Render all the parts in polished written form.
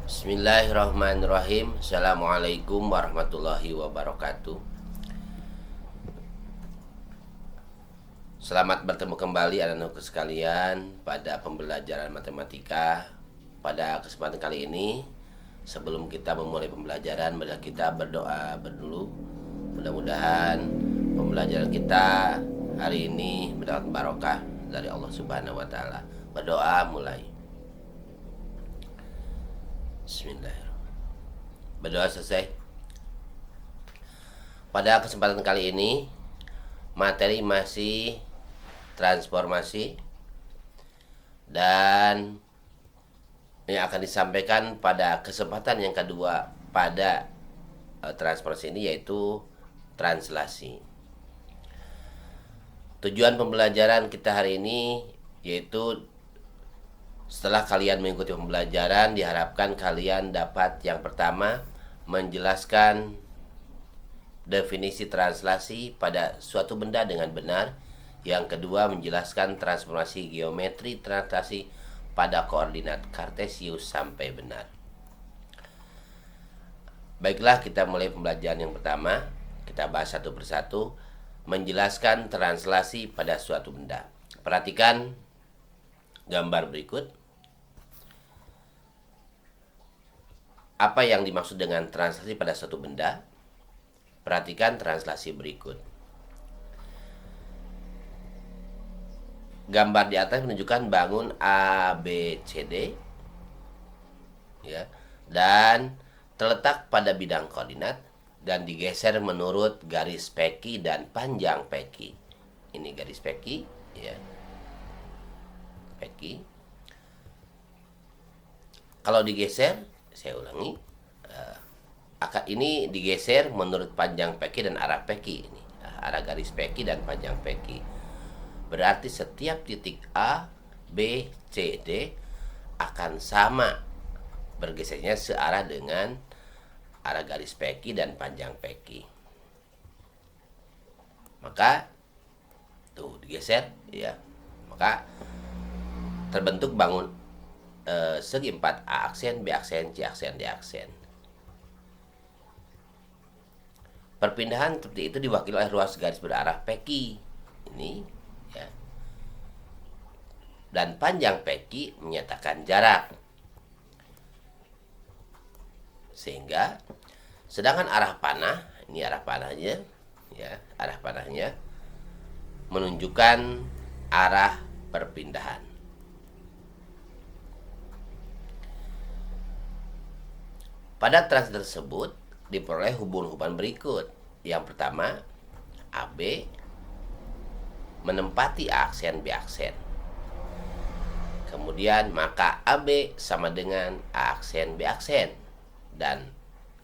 Bismillahirrahmanirrahim. Assalamualaikum warahmatullahi wabarakatuh. Selamat bertemu kembali anak-anakku sekalian pada pembelajaran matematika. Pada kesempatan kali ini, sebelum kita memulai pembelajaran, mari kita berdoa dulu. Mudah-mudahan pembelajaran kita hari ini mendapat barokah dari Allah Subhanahu wa taala. Berdoa mulai. Bismillahirrahmanirrahim. Berdoa selesai. Pada kesempatan kali ini, materi masih transformasi, dan yang akan disampaikan pada kesempatan yang kedua pada transformasi ini yaitu translasi. Tujuan pembelajaran kita hari ini yaitu setelah kalian mengikuti pembelajaran, diharapkan kalian dapat yang pertama menjelaskan definisi translasi pada suatu benda dengan benar. Yang kedua, menjelaskan transformasi geometri translasi pada koordinat kartesius sampai benar. Baiklah, kita mulai pembelajaran yang pertama. Kita bahas satu persatu, menjelaskan translasi pada suatu benda. Perhatikan gambar berikut. Apa yang dimaksud dengan translasi pada suatu benda? Perhatikan translasi berikut. Gambar di atas menunjukkan bangun ABCD, ya, dan terletak pada bidang koordinat dan digeser menurut garis peki dan panjang peki. Ini garis peki, ya, peki. Kalau digeser, saya ulangi, akad ini digeser menurut panjang peki dan arah peki. Ini arah garis peki dan panjang peki. Berarti setiap titik A, B, C, D akan sama bergesernya searah dengan arah garis peki dan panjang peki. Maka tuh digeser, ya, maka terbentuk bangun segi 4 A aksen, B aksen, C aksen, D aksen. Perpindahan seperti itu diwakili oleh ruas garis berarah peki ini, ya. Dan panjang peki menyatakan jarak. Sehingga sedangkan arah panah, ini arah panahnya, ya, arah panahnya menunjukkan arah perpindahan. Pada translasi tersebut diperoleh hubungan-hubungan berikut. Yang pertama, AB menempati A aksen B aksen. Kemudian maka AB sama dengan A aksen B aksen, dan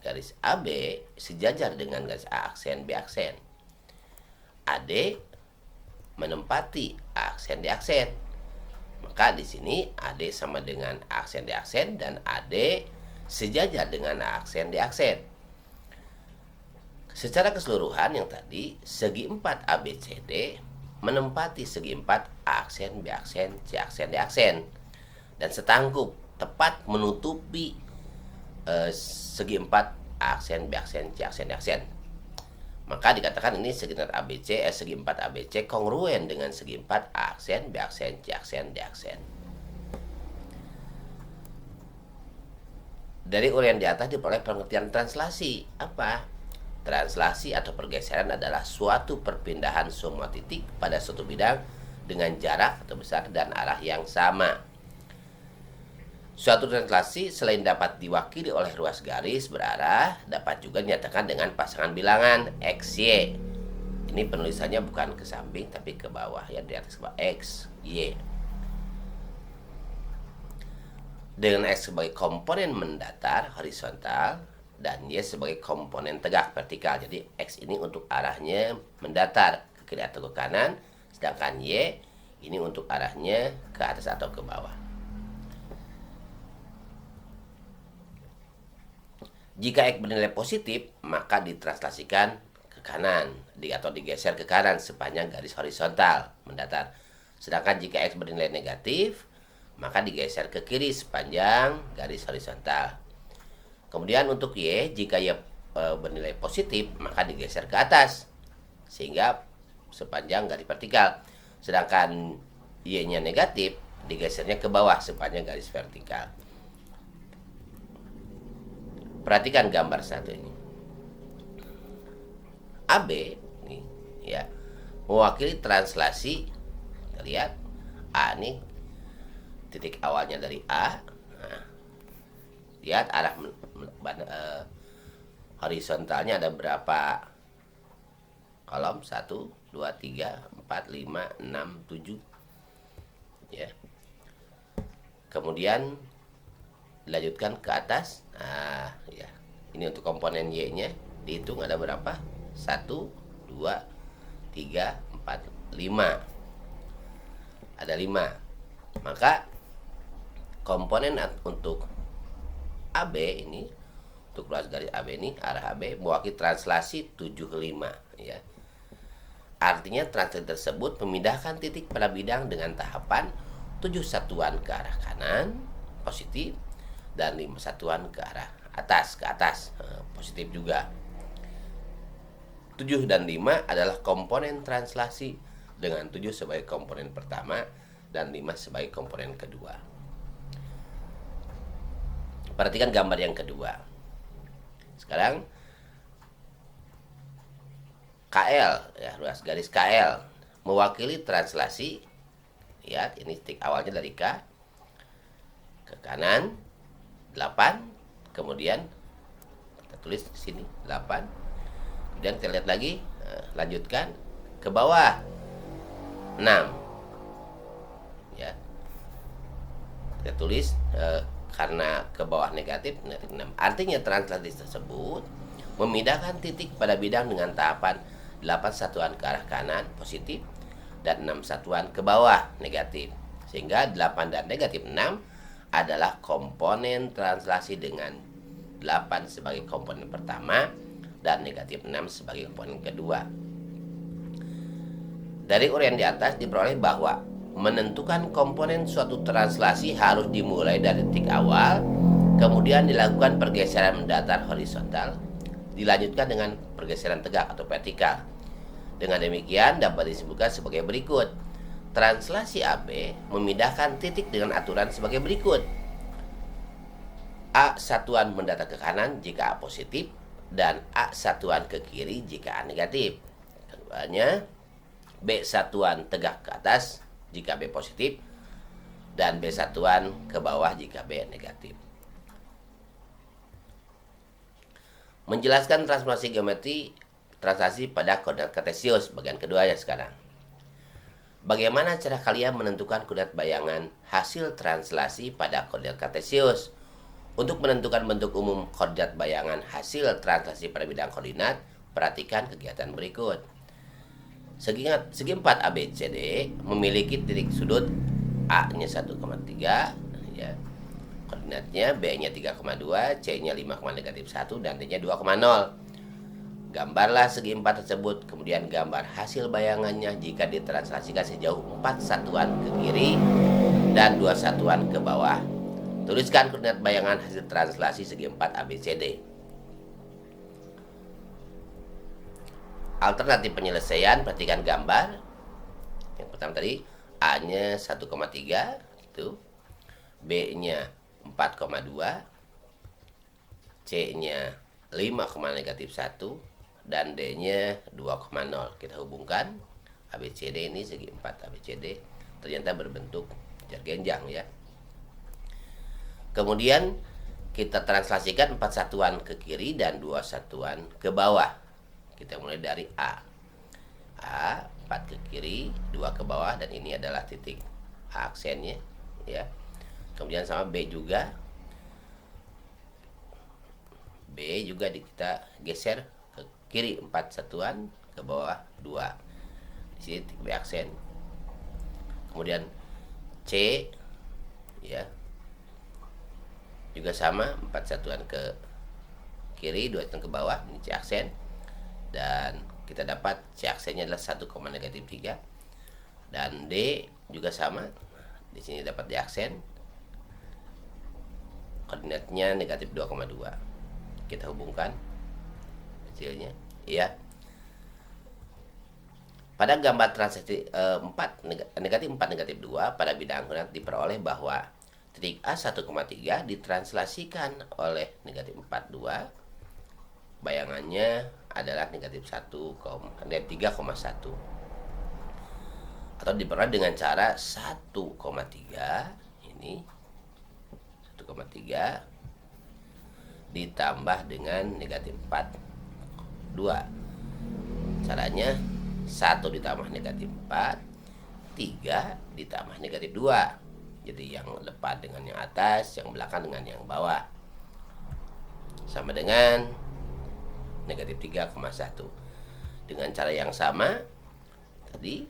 garis AB sejajar dengan garis A aksen B aksen. AD menempati A aksen D aksen. Maka di sini AD sama dengan A aksen D aksen dan AD sejajar dengan A aksen D aksen. Secara keseluruhan yang tadi, segi 4 ABCD menempati segi 4 A aksen, B aksen, C aksen, D aksen, dan setangkup tepat menutupi segi 4 A aksen, B aksen, C aksen, D aksen. Maka dikatakan ini segi 4 ABC, segi 4 ABC kongruen dengan segi 4 A aksen, B aksen, C aksen, D aksen. Dari uraian di atas diperoleh pengertian translasi. Apa? Translasi atau pergeseran adalah suatu perpindahan semua titik pada suatu bidang dengan jarak atau besar dan arah yang sama. Suatu translasi selain dapat diwakili oleh ruas garis berarah, dapat juga dinyatakan dengan pasangan bilangan X, Y. Ini penulisannya bukan ke samping tapi ke bawah, ya, di atas ke bawah, X, Y. Dengan X sebagai komponen mendatar horizontal dan Y sebagai komponen tegak vertikal. Jadi X ini untuk arahnya mendatar ke kiri atau ke kanan, sedangkan Y ini untuk arahnya ke atas atau ke bawah. Jika X bernilai positif, maka ditranslasikan ke kanan atau digeser ke kanan sepanjang garis horizontal mendatar. Sedangkan jika X bernilai negatif, maka digeser ke kiri sepanjang garis horizontal. Kemudian untuk Y, jika Y bernilai positif, maka digeser ke atas sehingga sepanjang garis vertikal. Sedangkan Y-nya negatif, digesernya ke bawah sepanjang garis vertikal. Perhatikan gambar satu ini. AB nih, ya, mewakili translasi. Kita lihat A ini titik awalnya dari A. Nah, lihat arah horizontalnya ada berapa kolom? 1, 2, 3, 4, 5, 6, 7, ya. Kemudian dilanjutkan ke atas. Nah, ya, ini untuk komponen Y nya dihitung ada berapa? 1, 2, 3, 4, 5. Ada 5. Maka komponen untuk AB ini, untuk ruas garis AB ini, arah AB mewakili translasi 75, ya. Artinya translasi tersebut memindahkan titik pada bidang dengan tahapan 7 satuan ke arah kanan positif dan 5 satuan ke arah atas, positif juga. 7 dan 5 adalah komponen translasi, dengan 7 sebagai komponen pertama dan 5 sebagai komponen kedua. Perhatikan gambar yang kedua. Sekarang KL, ya, ruas garis KL mewakili translasi. Lihat, ini titik awalnya dari K ke kanan 8, kemudian kita tulis di sini 8. Kemudian kita lihat lagi, lanjutkan ke bawah 6, ya. Kita tulis karena ke bawah negatif 6. Artinya translasi tersebut memindahkan titik pada bidang dengan tahapan 8 satuan ke arah kanan positif dan 6 satuan ke bawah negatif, sehingga 8 dan negatif 6 adalah komponen translasi dengan 8 sebagai komponen pertama dan negatif 6 sebagai komponen kedua. Dari uraian di atas diperoleh bahwa menentukan komponen suatu translasi harus dimulai dari titik awal, kemudian dilakukan pergeseran mendatar horizontal, dilanjutkan dengan pergeseran tegak atau vertikal. Dengan demikian dapat disebutkan sebagai berikut. Translasi AB memindahkan titik dengan aturan sebagai berikut. A satuan mendatar ke kanan jika A positif dan A satuan ke kiri jika A negatif. Keduanya, B satuan tegak ke atas jika B positif dan B satuan ke bawah jika B negatif. Menjelaskan transformasi geometri translasi pada koordinat kartesius bagian keduanya sekarang. Bagaimana cara kalian menentukan koordinat bayangan hasil translasi pada koordinat kartesius? Untuk menentukan bentuk umum koordinat bayangan hasil translasi pada bidang koordinat, perhatikan kegiatan berikut. Segi 4 ABCD memiliki titik sudut A-nya 1,3, ya. Koordinatnya B-nya 3,2, C-nya 5,-1 dan D-nya 2,0. Gambarlah segi 4 tersebut, kemudian gambar hasil bayangannya jika ditranslasikan sejauh 4 satuan ke kiri dan 2 satuan ke bawah. Tuliskan koordinat bayangan hasil translasi segi 4 ABCD. Alternatif penyelesaian, perhatikan gambar. Yang pertama tadi A-nya 1,3 itu, B-nya 4,2, C-nya 5,-1 dan D-nya 2,0. Kita hubungkan ABCD ini segi 4 ABCD ternyata berbentuk jargenjang, ya. Kemudian kita translasikan 4 satuan ke kiri dan 2 satuan ke bawah. Kita mulai dari A. A 4 ke kiri, 2 ke bawah, dan ini adalah titik A aksennya, ya. Kemudian sama B juga. B juga kita geser ke kiri 4 satuan, ke bawah 2. Di sini titik B aksen. Kemudian C, ya, juga sama 4 satuan ke kiri, 2 satuan ke bawah, ini C aksen. Dan kita dapat C aksennya adalah 1,-3 dan D juga sama. Di sini dapat D aksen, koordinatnya -2,2. Kita hubungkan hasilnya, ya. Pada gambar transaksi 4 negatif 4 negatif 2 pada bidang koordinat diperoleh bahwa titik A 1,3 ditranslasikan oleh negatif 42, bayangannya adalah negatif 3,1, atau diperoleh dengan cara 1,3 ini 1,3 ditambah dengan negatif 4,2. Caranya 1 ditambah negatif 4, 3 ditambah negatif 2. Jadi yang depan dengan yang atas, yang belakang dengan yang bawah. Sama dengan negatif 3,1. Dengan cara yang sama, tadi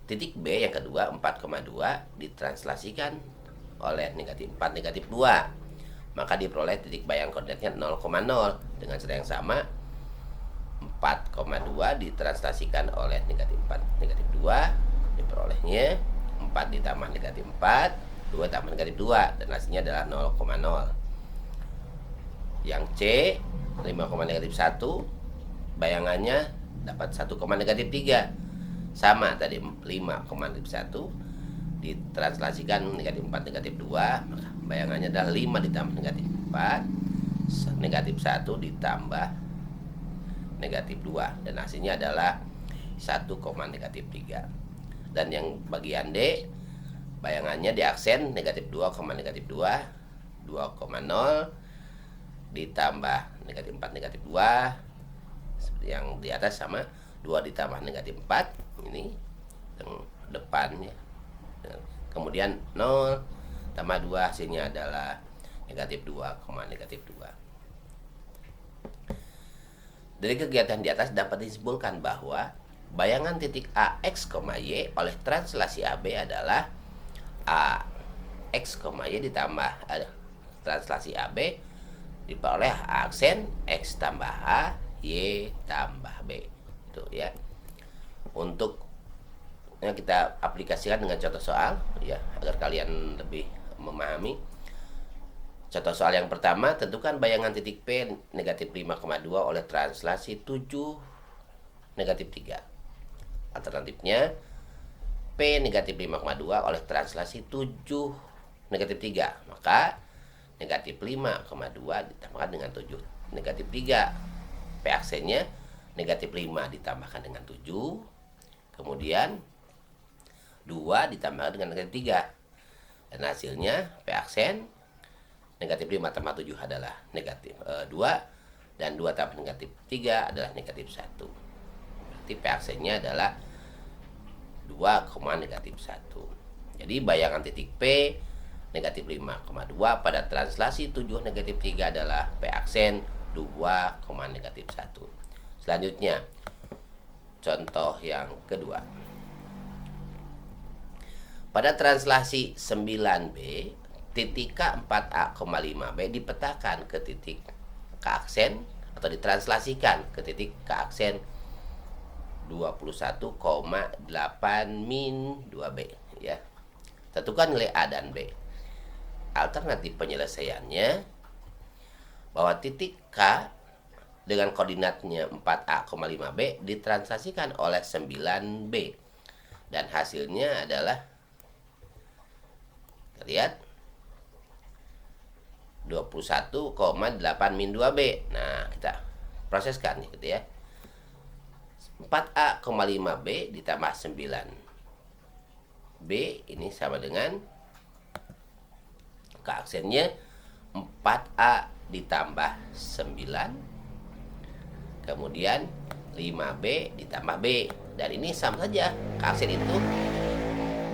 titik B yang kedua 4,2 ditranslasikan oleh negatif 4 negatif 2. Maka diperoleh titik bayang koordinatnya 0,0. Dengan cara yang sama, 4,2 ditranslasikan oleh negatif 4 negatif 2, diperolehnya 4 ditambah negatif 4, 2 tambah negatif 2, dan hasilnya adalah 0,0. Yang C 5, negatif 1, bayangannya dapat 1, negatif 3. Sama tadi 5, negatif 1 ditranslasikan negatif 4 negatif 2, maka bayangannya adalah 5 ditambah negatif 4, negatif 1 ditambah negatif 2, dan hasilnya adalah 1, negatif 3. Dan yang bagian D, bayangannya diaksen negatif 2, negatif 2, 2,0 ditambah negatif 4 negatif 2, seperti yang di atas, sama 2 ditambah negatif 4 ini yang depannya, kemudian 0 tambah 2, hasilnya adalah negatif 2, negatif 2. Dari kegiatan di atas dapat disimpulkan bahwa bayangan titik A X, Y oleh translasi AB adalah A X, Y ditambah translasi AB diperoleh aksen X tambah A, Y tambah B. Itu ya. Untuk kita aplikasikan dengan contoh soal ya, agar kalian lebih memahami. Contoh soal yang pertama, tentukan bayangan titik P negatif 5,2 oleh translasi 7 negatif 3. Alternatifnya P negatif 5,2 oleh translasi 7 negatif 3. Maka negatif 5,2 ditambahkan dengan 7 negatif 3. P aksennya negatif 5 ditambahkan dengan 7. Kemudian 2 ditambahkan dengan negatif 3. Dan hasilnya P aksen negatif 5 tambah 7 adalah negatif 2, dan 2 tambah negatif 3 adalah negatif 1. Berarti P aksennya adalah 2, negatif 1. Jadi bayangan titik P negatif 5,2 pada translasi 7 negatif 3 adalah P aksen 2, negatif 1. Selanjutnya, contoh yang kedua. Pada translasi 9B, titik K 4A,5B dipetakan ke titik K aksen atau ditranslasikan ke titik K aksen 21,8 min 2B ya. Tentukan nilai A dan B. Alternatif penyelesaiannya bahwa titik K dengan koordinatnya 4A,5B ditranslasikan oleh 9B, dan hasilnya adalah, lihat, 21,8 min 2B. Nah, kita proseskan gitu ya. 4A,5B ditambah 9B ini sama dengan ke aksennya 4A ditambah 9, kemudian 5B ditambah B, dan ini sama saja, ke aksen itu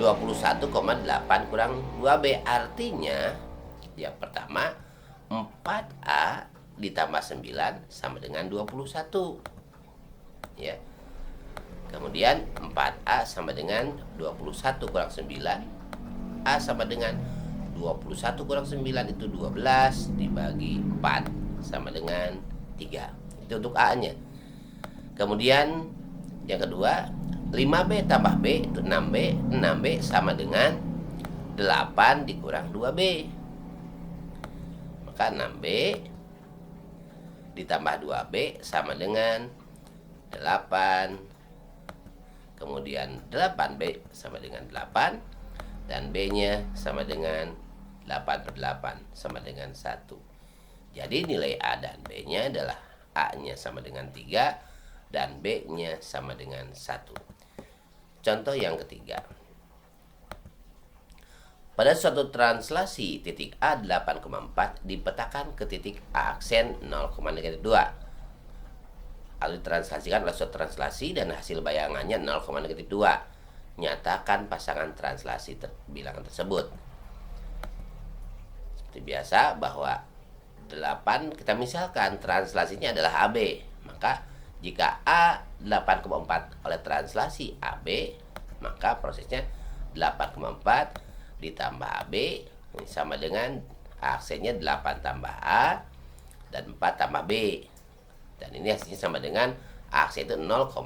21,8 kurang 2B. Artinya yang pertama 4A ditambah 9 sama dengan 21 ya. Kemudian 4A sama dengan 21 kurang 9, A sama dengan 21 kurang 9 itu 12 dibagi 4 sama dengan 3. Itu untuk A nya. Kemudian yang kedua, 5B tambah B itu 6B. 6B sama dengan 8 dikurang 2B. Maka maka 6B ditambah 2B sama dengan 8. Kemudian 8B sama dengan 8. Dan B-nya sama dengan 8/8 sama dengan 1. Jadi nilai A dan B-nya adalah A-nya sama dengan 3 dan B-nya sama dengan 1. Contoh yang ketiga. Pada suatu translasi, titik A 8,4 dipetakan ke titik A aksen 0,-2. Lalu ditranslasikan oleh suatu translasi dan hasil bayangannya 0,-2. Nyatakan pasangan translasi bilangan tersebut. Seperti biasa bahwa 8 kita misalkan translasinya adalah AB. Maka jika A 8,4 oleh translasi AB, maka prosesnya 8,4 ditambah AB ini sama dengan aksennya 8 tambah A dan 4 tambah B. Dan ini hasilnya sama dengan aksen itu 0,-2.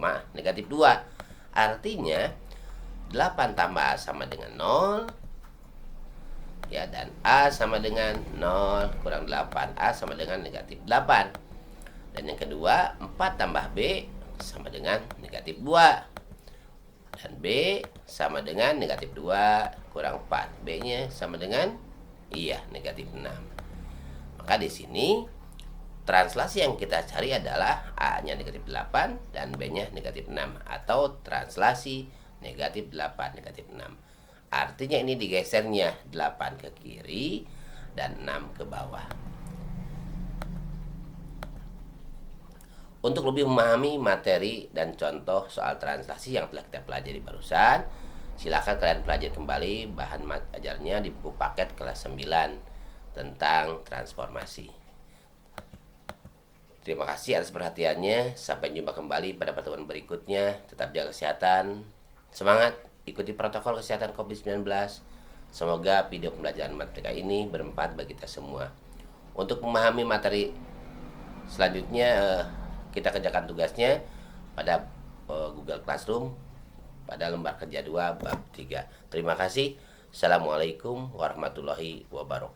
Artinya 8 tambah A sama dengan 0 ya, dan A sama dengan 0 kurang 8, A sama dengan -8. Dan yang kedua, 4 tambah B sama dengan -2. Dan B sama dengan -2 kurang 4. B-nya sama dengan -6. Maka di sini translasi yang kita cari adalah A-nya -8 dan B-nya -6 atau translasi -8 -6. Artinya ini digesernya 8 ke kiri dan 6 ke bawah. Untuk lebih memahami materi dan contoh soal translasi yang telah kita pelajari barusan, silakan kalian pelajari kembali bahan ajarnya di buku paket kelas 9 tentang transformasi. Terima kasih atas perhatiannya. Sampai jumpa kembali pada pertemuan berikutnya. Tetap jaga kesehatan. Semangat, ikuti protokol kesehatan COVID-19. Semoga video pembelajaran matematika ini bermanfaat bagi kita semua. Untuk memahami materi selanjutnya, kita kerjakan tugasnya pada Google Classroom pada lembar kerja 2 bab 3. Terima kasih. Assalamualaikum warahmatullahi wabarakatuh.